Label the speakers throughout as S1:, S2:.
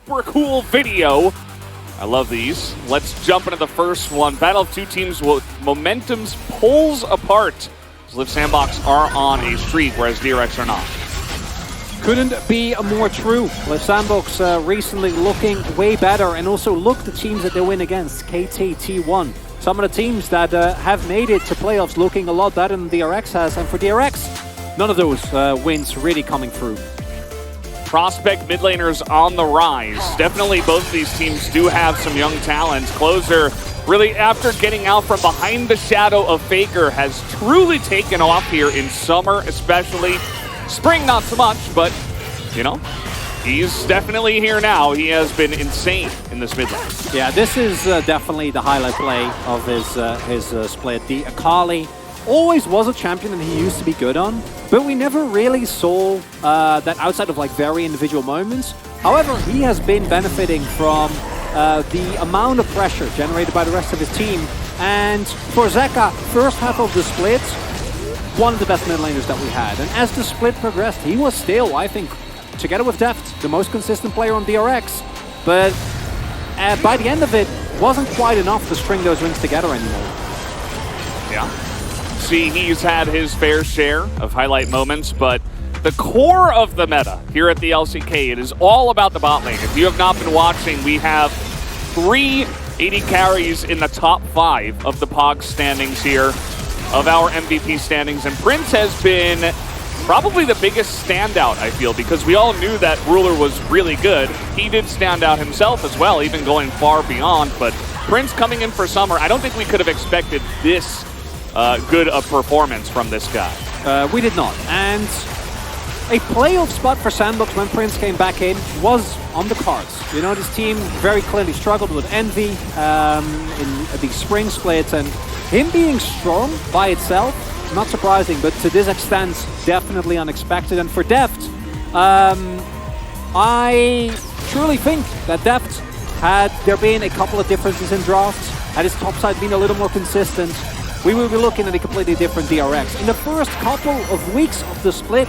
S1: super cool video. I love these. Let's jump into the first one. Battle of two teams with momentums pulls apart. Liv Sandbox are on a streak, whereas DRX are not.
S2: Couldn't be more true. Liv Sandbox recently looking way better, and also look the teams that they win against. KT, T1. Some of the teams that have made it to playoffs looking a lot better than DRX has, and for DRX, none of those wins really coming through.
S1: Prospect mid laners on the rise. Definitely both of these teams do have some young talents. Closer, really after getting out from behind the shadow of Faker, has truly taken off here in summer especially. Spring not so much, but you know, he's definitely here now. He has been insane in this mid lane.
S2: Yeah, this is definitely the highlight play of his split. The Akali always was a champion that he used to be good on, but we never really saw that outside of like very individual moments. However, he has been benefiting from the amount of pressure generated by the rest of his team. And for Zeka, first half of the split, one of the best mid laners that we had. And as the split progressed, he was still, I think, together with Deft, the most consistent player on DRX. But by the end of it, wasn't quite enough to string those wins together anymore.
S1: Yeah. See, he's had his fair share of highlight moments, but the core of the meta here at the LCK, it is all about the bot lane. If you have not been watching, we have 3 AD carries in the top 5 of the POG standings here, of our MVP standings, and Prince has been probably the biggest standout, I feel, because we all knew that Ruler was really good. He did stand out himself as well, even going far beyond, but Prince coming in for summer, I don't think we could have expected this good a performance from this guy.
S2: We did not, and a playoff spot for Sandbox when Prince came back in was on the cards. You know, this team very clearly struggled with Envy in the spring split, and him being strong by itself, not surprising, but to this extent, definitely unexpected. And for Deft, I truly think that Deft, had there been a couple of differences in drafts, had his top side been a little more consistent, we will be looking at a completely different DRX. In the first couple of weeks of the split,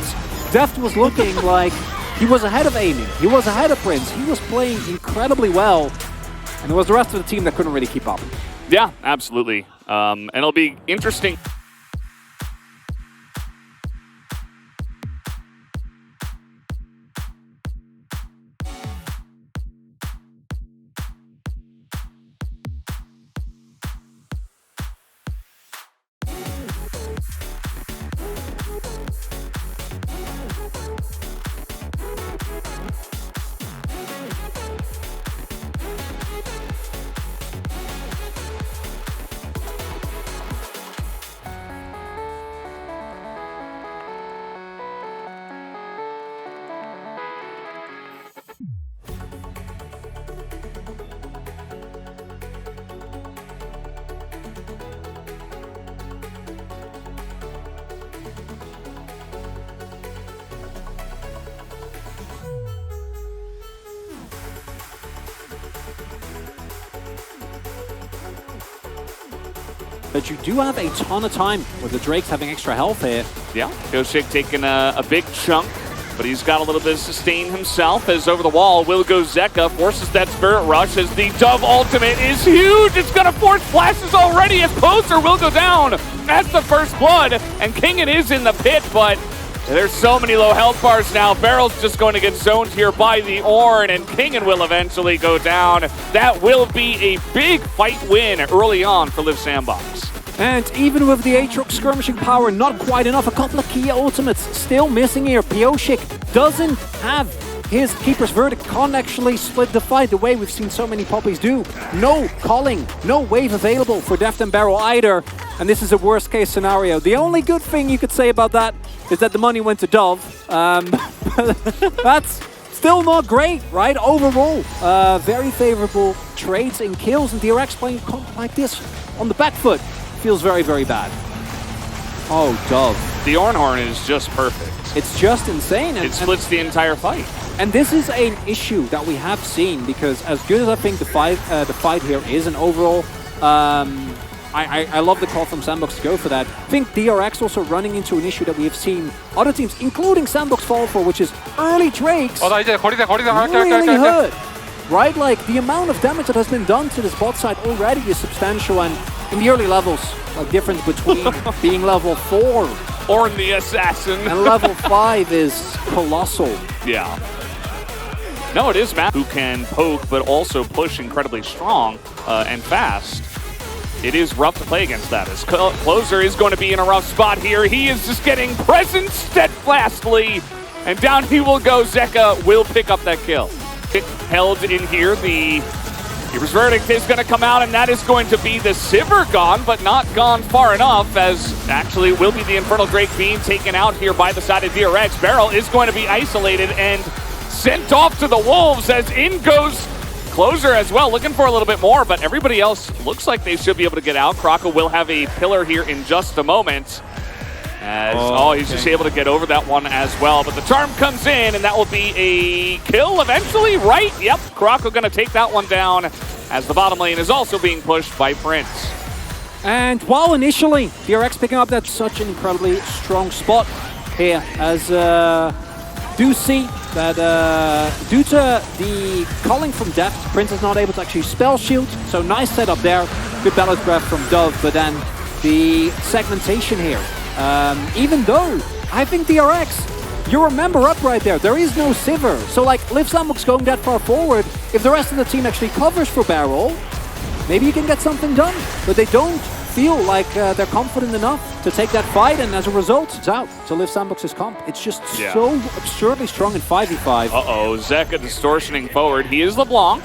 S2: Deft was looking like he was ahead of Amy, he was ahead of Prince, he was playing incredibly well, and it was the rest of the team that couldn't really keep up.
S1: Yeah, absolutely. And it'll be interesting.
S2: But you do have a ton of time with the Drakes having extra health here.
S1: Yeah, Goshik taking a big chunk, but he's got a little bit of sustain himself as over the wall, will go Zeka, forces that Spirit Rush as the Dove ultimate is huge! It's gonna force flashes already as Closer will go down! That's the first blood, and Kingen is in the pit, but there's so many low health bars now. Barrel's just going to get zoned here by the Ornn, and Kingen will eventually go down. That will be a big fight win early on for Liv Sandbox.
S2: And even with the Aatrox skirmishing power, not quite enough. A couple of key ultimates still missing here. Pioshik doesn't have his Keeper's Verdict, can't actually split the fight the way we've seen so many poppies do. No calling, no wave available for Deft and Barrel either. And this is a worst case scenario. The only good thing you could say about that is that the money went to Dove. That's still not great, right? Overall, very favorable trades and kills, and DRX playing comp like this on the back foot feels very, very bad. Oh, Dove.
S1: The Ornn is just perfect.
S2: It's just insane.
S1: It splits the entire fight.
S2: And this is an issue that we have seen, because as good as I think the fight here is, and overall, I love the call from Sandbox to go for that. I think DRX also running into an issue that we have seen other teams, including Sandbox, fall for, which is early Drakes really hurt. right? Like, the amount of damage that has been done to this bot side already is substantial, and in the early levels, like, difference between being level 4
S1: or the assassin
S2: and level 5 is colossal.
S1: Yeah. No, it is Matt who can poke, but also push incredibly strong and fast. It is rough to play against that. As Closer is going to be in a rough spot here. He is just getting present steadfastly, and down he will go. Zeka will pick up that kill. It held in here. The Keeper's Verdict is going to come out, and that is going to be the Sivir gone, but not gone far enough, as actually will be the Infernal Drake being taken out here by the side of DRX. Barrel is going to be isolated and sent off to the Wolves, as in goes Closer as well, looking for a little bit more, but everybody else looks like they should be able to get out. Croco will have a pillar here in just a moment. As, he's just able to get over that one as well. But the charm comes in, and that will be a kill eventually, right? Yep, Croco going to take that one down, as the bottom lane is also being pushed by Prince.
S2: And while initially DRX picking up that such an incredibly strong spot here, as do see that due to the culling from Deft, Prince is not able to actually spell shield, so nice setup there. Good balance grab from Dove, but then the segmentation here. Even though I think DRX, you remember up right there is no Sivir, so like Liv Sandbox going that far forward, if the rest of the team actually covers for Barrel, maybe you can get something done, but they don't feel like they're confident enough to take that fight, and as a result, it's out to Liv Sandbox's comp. It's just so absurdly strong in 5v5.
S1: Zeka distortioning forward. He is LeBlanc,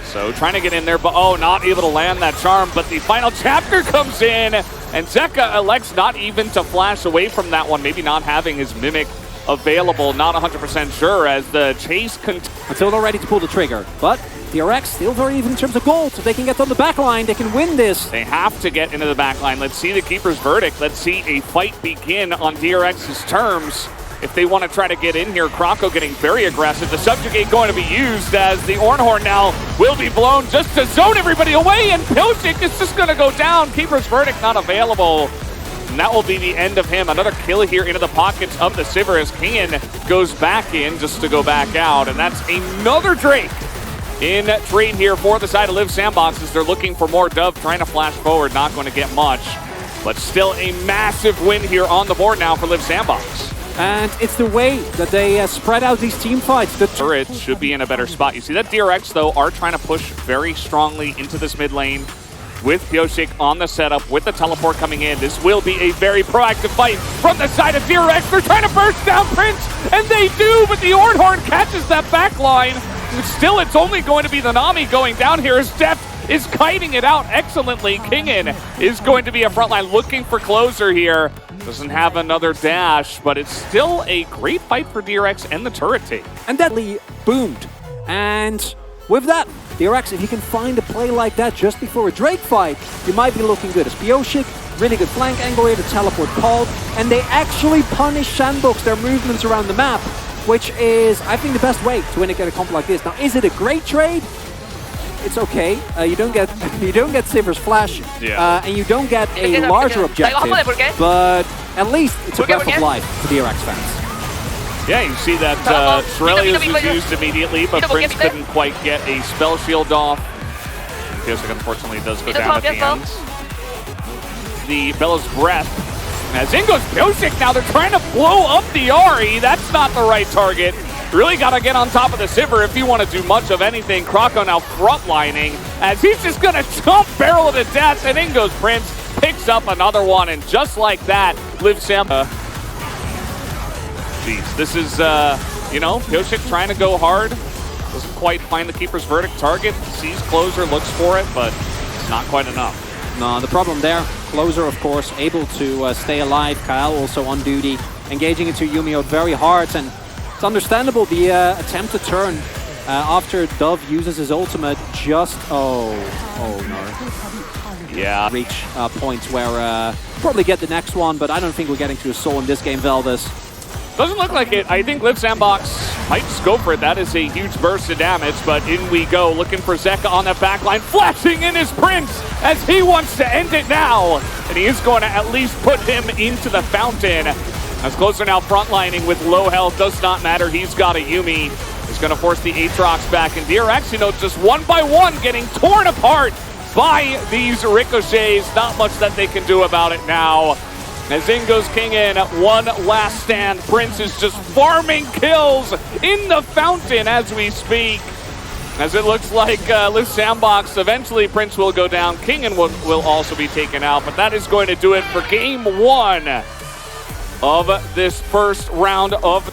S1: so trying to get in there, but not able to land that charm, but the final chapter comes in, and Zeka elects not even to flash away from that one, maybe not having his Mimic available, not 100% sure, as the chase
S2: until they're ready to pull the trigger, but DRX still very even in terms of gold. If they can get on the back line, they can win this.
S1: They have to get into the back line. Let's see the Keeper's Verdict. Let's see a fight begin on DRX's terms. If they want to try to get in here, Croco getting very aggressive. The Subjugate going to be used, as the Ornhorn now will be blown just to zone everybody away, and Pilchik is just going to go down. Keeper's Verdict not available. And that will be the end of him. Another kill here into the pockets of the Sivir, as Kian goes back in just to go back out. And that's another Drake in trade here for the side of Liv Sandbox, as they're looking for more. Dove trying to flash forward, not going to get much. But still a massive win here on the board now for Liv Sandbox.
S2: And it's the way that they spread out these team fights. The
S1: turret should be in a better spot. You see that DRX, though, are trying to push very strongly into this mid lane with Pioshik on the setup, with the teleport coming in. This will be a very proactive fight from the side of DRX. They're trying to burst down Prince, and they do, but the Ornhorn catches that back line. Still, it's only going to be the Nami going down here, as Deft is kiting it out excellently. Kingin is going to be a frontline looking for Closer here. Doesn't have another dash, but it's still a great fight for DRX and the turret team.
S2: And that boomed. And with that, DRX, if you can find a play like that just before a Drake fight, you might be looking good. As Pioshik, really good flank angle here, the teleport called, and they actually punish Sandbox, their movements around the map, which is, I think, the best way to win a comp like this. Now, is it a great trade? It's okay. You don't get Sivir's flash, and you don't get a larger objective, but at least it's a breath of life for DRX fans.
S1: Yeah, you see that Shirelius was used immediately, but Prince couldn't quite get a spell shield off. Pioshik unfortunately does go down at the end. The Bella's Breath. As in goes Pioshik now, they're trying to blow up the Ahri. That's not the right target. Really got to get on top of the Sivir if you want to do much of anything. Croco now frontlining, as he's just going to jump Barrel to death, and in goes Prince, picks up another one, and just like that, Liv Sandbox. Jeez, this is, Pioshik trying to go hard. Doesn't quite find the Keeper's Verdict target. Sees Closer, looks for it, but it's not quite enough.
S2: No, the problem there, Closer, of course, able to stay alive. Kyle also on duty, engaging into Yumio very hard, and it's understandable the attempt to turn after Dove uses his ultimate. Just no.
S1: Yeah.
S2: Reach points where probably get the next one, but I don't think we're getting to a soul in this game, Velvis.
S1: Doesn't look like it. I think Liv Sandbox might just go for it. That is a huge burst of damage, but in we go, looking for Zeka on the back line. Flashing in his Prince, as he wants to end it now. And he is going to at least put him into the fountain. As Closer now frontlining with low health. Does not matter. He's got a Yumi. He's going to force the Aatrox back, and DRX, you know, just one by one getting torn apart by these ricochets. Not much that they can do about it now. As in goes King in at one last stand. Prince is just farming kills in the fountain as we speak. As it looks like Lift Sandbox, eventually Prince will go down. King will also be taken out, but that is going to do it for game one of this first round of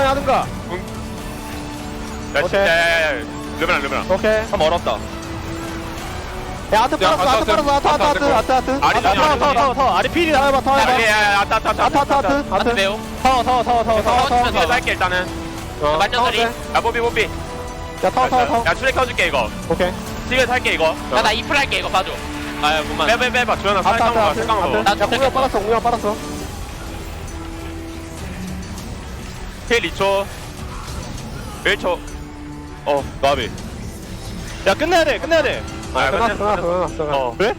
S3: 하든가.
S4: 야,
S3: 오케이.
S4: 야, 르브란.
S3: 오케이. 한 멀었다. 야, 아트 빨았어. 아리 필이 다 해봐.
S4: 야,
S3: 아트
S4: 매우.
S3: 타워.
S4: 할게 일단은.
S5: 만년설이.
S4: 야, 뽀삐.
S3: 야, 타워.
S4: 야, 트랙 켜줄게 이거.
S3: 오케이.
S4: 티켓 할게 이거.
S5: 나 이플 할게 이거 봐줘.
S4: 아, 몸만. 빼봐. 주현아 살짝 먹어.
S3: 야, 공룡 빨았어.
S4: 힐 2초. 1초. 나비.
S3: 야, 끝내야 돼.
S4: 아,
S3: 끝났어.
S4: 그래?